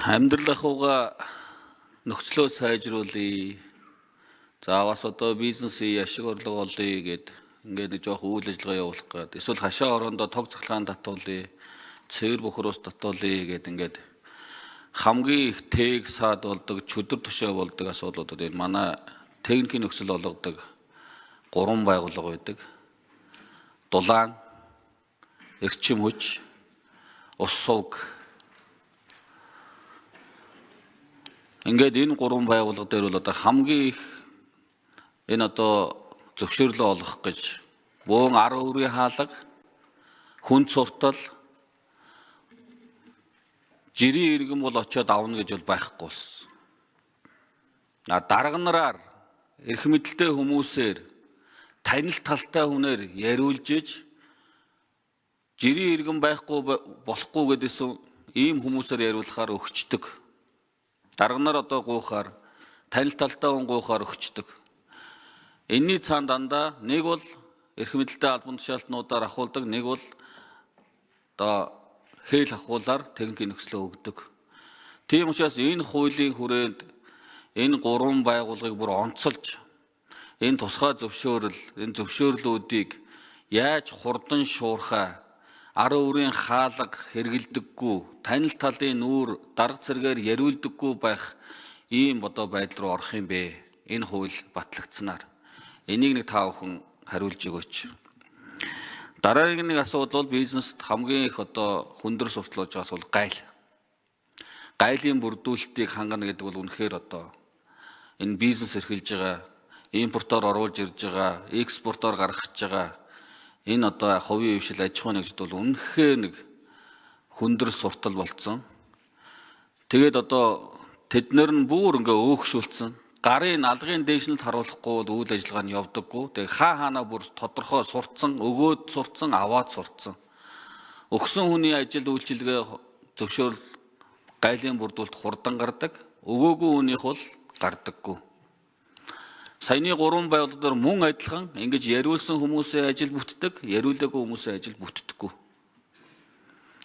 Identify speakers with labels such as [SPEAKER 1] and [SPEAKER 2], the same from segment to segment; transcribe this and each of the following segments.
[SPEAKER 1] Амьдрал ахуйга нөхцлөө сайжруулъя. За бас одоо бизнесийн ашиг орлого олъё гэд ингээд нэг жоох үйл ажиллагаа явуулах гээд эсвэл хашаа орондоо тог цахилгаан татуулъя, цэвэр бохроос татуулъя гэд ингээд хамгийн их тээг саад болдог, чөдөр төшөө болдог асуудлуудад энэ манай техникийн нөхцөл олгодог 3 байгууллага байдаг. Дулаан, Эрчим хүч, Ус сувг. Ингээд энэ 3 байгууллага дээр бол одоо хамгийн их энэ одоо зөвшөөрлөө олгох гэж буун 10 өрийн хаалга, хүн цуртал, жирийн иргэн бол очиод авна гэж бол байхгүй болсон. Дарга нараар эрх мэдэлтэй хүмүүсээр танил талтай хүнээр яриулж иж жирийн иргэн байхгүй болохгүй гэдээсэн ийм хүмүүсээр яриулахаар өгчдөг. Дарга нар одоо гуйхаар танил талтай хүн гуйхаар өгчдөг. Энийний цаана дандаа нэг бол эрх мэдэлтэй албан тушаалтнуудаар ахуулдаг, нэг бол одоо хэл ахуулаар техникийн нөхцлөө өгдөг. Тийм учраас энэ хуулийн хүрээнд энэ 3 байгууллагыг бүр онцолж энэ тусгай зөвшөөрөл, энэ зөвшөөрлүүдийг яаж хурдан шуурхаа, 10 өрийн хаалга хэрэгэлдэггүй, танил талын нүүр дарга зэрэгээр яриулдаггүй байх ийм одоо байдал руу орох юм бэ? Энэ хууль батлагдсанаар. Энийг нэг та бүхэн хариулж өгөөч. Дараагийн нэг асуудал бол бизнест хамгийн их одоо хүндэр сурталж байгаас бол гайл. Гайлын бүрдүүлэлтийг хангана гэдэг бол үнэхээр одоо энэ бизнес эрхэлж байгаа, импортоор оруулж ирж байгаа, экспортоор гаргаж байгаа энэ одоо хувийн хвшил аж ахуйн нэгжид бол үнэхээр нэг хүндэр суртал болцсон. Тэгээд одоо тэднэр нь бүр ингээ өөгшүүлсэн. Гарын алгын дээшнэлд харуулахгүй бол үйл ажиллагаа нь явдаггүй. Тэгээ хаана бүр тодорхой сурцсан, өгөөд сурцсан, аваад сурцсан. Өгсөн хүний ажил үйлчилгээ зөвшөөрөл гайлын бүрдүүлэлт хурдан гардаг, өгөөгүй хүнийх бол гардаггүй. Саяны 3 байгууллагаар мөн адилхан ингэж яриулсан хүмүүсийн ажил бүтдэг, яриулаагүй хүмүүсийн ажил бүтдэггүй.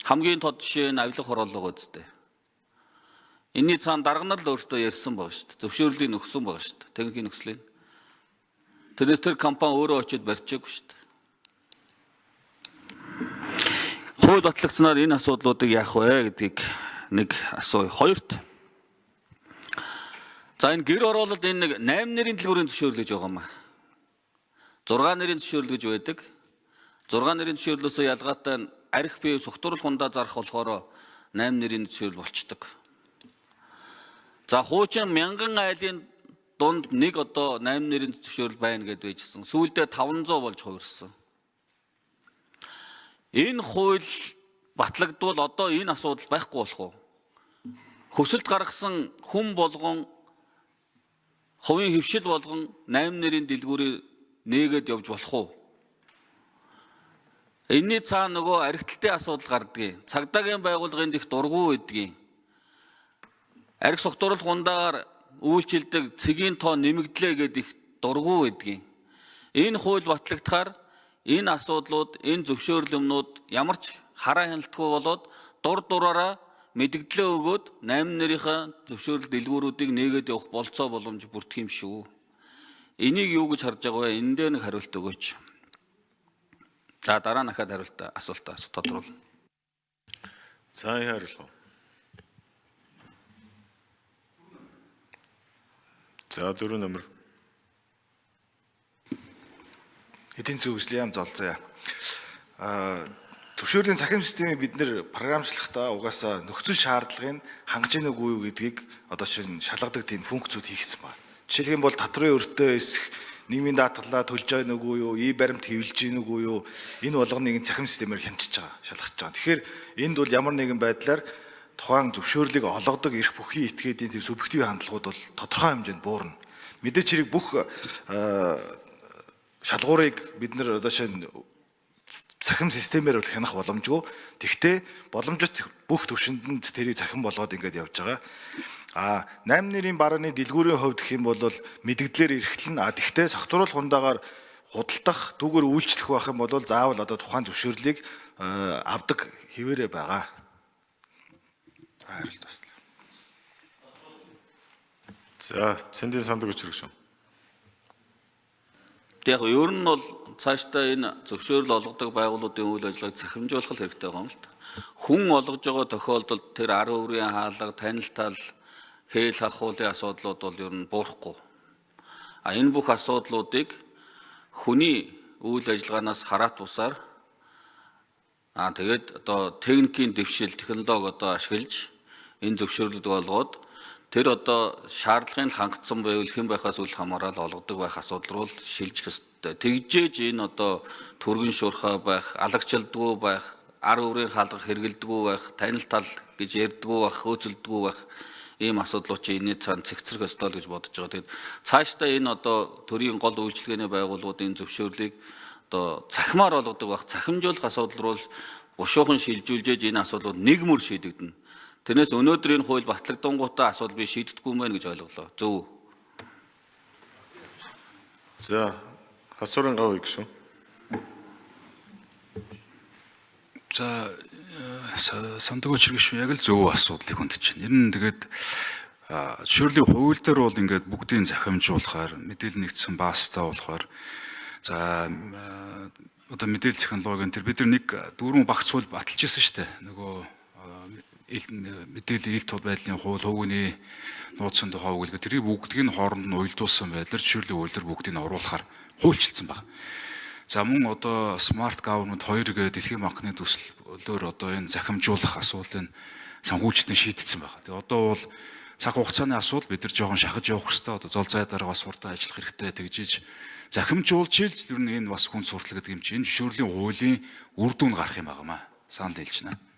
[SPEAKER 1] Хамгийн тод жишээ нь авилга хорооллого үстэй. Энийний цаана дарга нар л өөрсдөө ярьсан байгаа шүү дээ. Зөвшөөрлийг өгсөн байгаа шүү дээ. Техникийн нөхцөлийг. Тэрнээс тэр компани өөрөө очиод барьчихаагүй шүү дээ. Хууль батлагдсанаар энэ асуудлуудыг яах вэ гэдгийг нэг асууя. Хоёрт. За энэ гэр оролт энэ нэг 8 нэрийн дэлгүүрийн зөвшөөрөл гэж байгаа юм аа. 6 нэрийн зөвшөөрөл гэж байдаг. 6 нэрийн зөвшөөрлөөсөө ялгаатай арх бие согтурал хундаа зарах болохоор 8 нэрийн зөвшөөрөл болчдөг. За хуучин 1000 айлын дунд нэг одоо 8 нэрийн зөвшөөрөл байна гэдээ байжсэн. Сүүлдээ 500 болж хувирсан. Энэ хууль батлагдвал одоо энэ асуудал байхгүй болох уу? Хөсөлд гаргасан хүн болгон хувийн хвшил болгон 8 нэрийн дэлгүүрээр нээгээд явж болох уу? Энийний цаана нөгөө архитектийн асуудал гардаг. Цагдаагийн байгууллагын их дургу байдгийг. Арх согтурал хундаагаар үйлчилдэг цэгийн тоо нэмэгдлээ гэдэг их дургу байдгийг. Энэ хууль батлагдахаар энэ асуудлууд, энэ зөвшөөрлөмнүүд ямар ч хараа хяналтгүй болоод дур дураараа мэдгдлээ өгөөд 8 нэрийнхээ зөвшөөрөл дэлгүүрүүдийг нээгээд явах болцоо боломж бүрдэх юм шүү. Энийг юу гэж харж байгаа вэ? Энэ дээр нэг хариулт өгөөч. За дараа нь дахиад хариулт асуултаа тодруулна.
[SPEAKER 2] За хариулъя. За 4 номер.
[SPEAKER 3] Эдийн засгийн хөгжлийн яам золзоо. Зөвшөөрлийн цахим системийг бид нэр програмчлахдаа угаасаа нөхцөл шаардлагыг хангаж ийн үгүй юу гэдгийг одоо чинь шалгадаг тийм функцүүд хийгдсэн байна. Жишээлх юм бол татрын өртөө эсэх нийгмийн даатгалаа төлж байгаа нүггүй юу, баримт хэвлэж ийн үгүй юу, энэ болгоныг цахим системээр хянчиж байгаа, шалгаж байгаа. Тэгэхээр энд бол ямар нэгэн байдлаар тухайн зөвшөөрлийг олгодог эрх бүхий этгээдийн тийм субъектив хандлагууд бол тодорхой хэмжээнд буурна. Мэдээж хэрэг бүх шалгуурыг бид нэр одоо шинэ цахим системээр бол хянах боломжгүй. Тэгвэл боломжит бүх төвшөнд тэрийг цахим болгоод ингэж явж байгаа. 8 нэрийн барааны дэлгүүрийн хувьд гэх юм бол мэдгдлэр эрхлэн. Тэгвэл согтурал хундаагаар худалдах, түүгээр үйлчлэх байх юм бол заавал одоо тухайн зөвшөөрлийг авдаг хэвээрээ байгаа. Хариулт басна.
[SPEAKER 2] За цэндийн сандаг учрах шүү.
[SPEAKER 1] Яг ер нь бол цаашдаа энэ зөвшөөрөл олгодог байгууллагын үйл ажиллагааг захимжуулах хэрэгтэй байгаа юм л та. Хүн олгож байгаа тохиолдолд тэр ар өврийн хаалга, танил тал, хээл хахуулын асуудлууд бол ер нь буурахгүй. Энэ бүх асуудлуудыг хүний үйл ажиллагаанаас хараат усаар тэгээд одоо техникийн дэвшил, технологи одоо ашиглаж энэ зөвшөөрлөд болгоод тэр одоо шаардлагын хангацсан байвал хэн байхаас үл хамааран олгодог байх асуудал руу шилжих ёстой. Тэгжээж энэ одоо түргэн шуурхай байх, алагчилдгүй байх, ар өврийн хаалга хэрэгэлдэггүй байх, танил тал гэж ярьдаггүй байх, хөөцөлдөггүй байх ийм асуудлууд чи энэ цаана цэгцрэх ёстой л гэж бодож байгаа. Тэгээд цаашдаа энэ одоо төрийн гол үйлчилгээний байгууллагуудын зөвшөөрлийг одоо цахимаар болгодог байх, цахимжуулах асуудал руу бушуухан шилжүүлжээж энэ асуудлууд нэг мөр шийдэгдэнэ. Тэрнээс өнөөдөр энэ хууль батлагдангуудаа асуудал би шийдэхгүй мэн гэж ойлголоо. Зөв.
[SPEAKER 2] За хасуурын гав их шүү.
[SPEAKER 4] За сандаг учрах шүү яг л зөв асуудлыг хүнд чинь. Ер нь тэгээд зөвшөөрлийн хууль дээр бол ингээд бүгдийн захимжуулахаар мэдээлэл нэгдсэн баастай болохоор за одоо мэдээлэл технологийн тэр бид нар нэг дөрвөн багц хууль баталж ирсэн шүү дээ. Нөгөө мэдээллийн ил тул байдлын хууль, хуугийн нууцсан тухай өгүүлбэр тэрийг бүгдийг нь хооронд нь уялдуулсан байдлаар зөвшөөрлийн хууль дээр бүгдийг нь оруулахаар хуульчилсан байна. За мөн одоо Smart Government 2 гэдэг дэлхийн банкны төслөөр одоо энэ захимжуулах асуудлыг санхүүжилтэн шийдсэн байна. Тэгээ одоо бол цаг хугацааны асуудал бид нар жоохон шахаж явах хэрэгтэй. Одоо зол зай дараа бас хурдан ажиллах хэрэгтэй тэгжиж захимжуулж ил ер нь энэ бас хүн суртал гэдэг юм чинь энэ зөвшөөрлийн хуулийн үр дүн гарах юм байна. Санал хэлж байна.